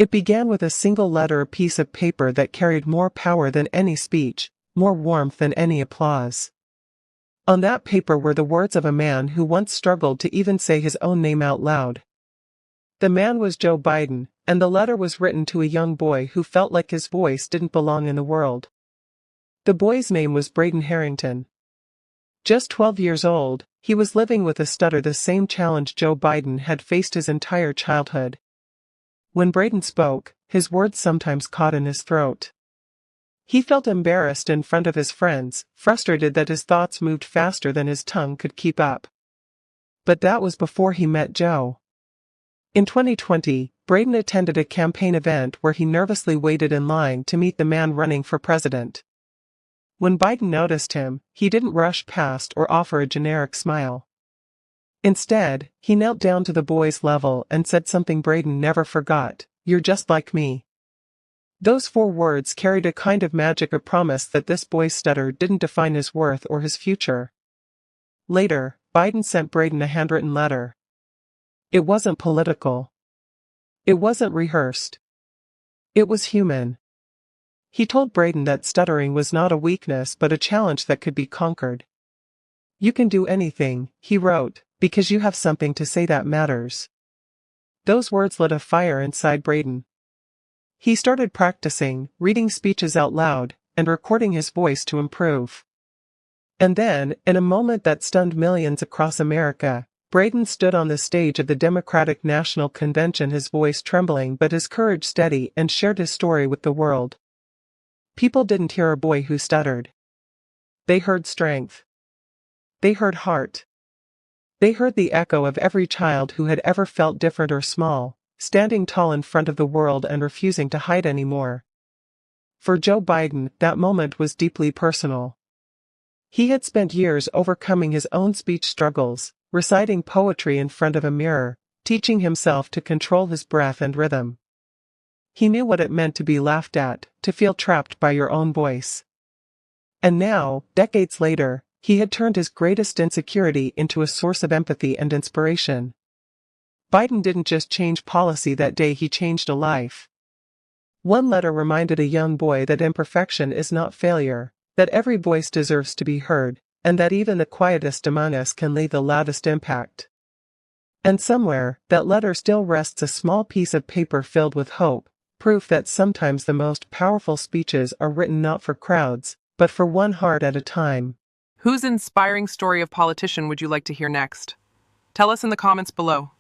It began with a single letter, a piece of paper that carried more power than any speech, more warmth than any applause. On that paper were the words of a man who once struggled to even say his own name out loud. The man was Joe Biden, and the letter was written to a young boy who felt like his voice didn't belong in the world. The boy's name was Brayden Harrington. Just 12 years old, he was living with a stutter, the same challenge Joe Biden had faced his entire childhood. When Brayden spoke, his words sometimes caught in his throat. He felt embarrassed in front of his friends, frustrated that his thoughts moved faster than his tongue could keep up. But that was before he met Joe. In 2020, Brayden attended a campaign event where he nervously waited in line to meet the man running for president. When Biden noticed him, he didn't rush past or offer a generic smile. Instead, he knelt down to the boy's level and said something Brayden never forgot: "You're just like me." Those 4 words carried a kind of magic, a promise that this boy's stutter didn't define his worth or his future. Later, Biden sent Brayden a handwritten letter. It wasn't political. It wasn't rehearsed. It was human. He told Brayden that stuttering was not a weakness but a challenge that could be conquered. "You can do anything," he wrote, "because you have something to say that matters." Those words lit a fire inside Brayden. He started practicing, reading speeches out loud, and recording his voice to improve. And then, in a moment that stunned millions across America, Brayden stood on the stage of the Democratic National Convention, his voice trembling but his courage steady, and shared his story with the world. People didn't hear a boy who stuttered. They heard strength. They heard heart. They heard the echo of every child who had ever felt different or small, standing tall in front of the world and refusing to hide anymore. For Joe Biden, that moment was deeply personal. He had spent years overcoming his own speech struggles, reciting poetry in front of a mirror, teaching himself to control his breath and rhythm. He knew what it meant to be laughed at, to feel trapped by your own voice. And now, decades later, he had turned his greatest insecurity into a source of empathy and inspiration. Biden didn't just change policy that day, he changed a life. One letter reminded a young boy that imperfection is not failure, that every voice deserves to be heard, and that even the quietest among us can leave the loudest impact. And somewhere, that letter still rests, a small piece of paper filled with hope, proof that sometimes the most powerful speeches are written not for crowds, but for one heart at a time. Whose inspiring story of politician would you like to hear next? Tell us in the comments below.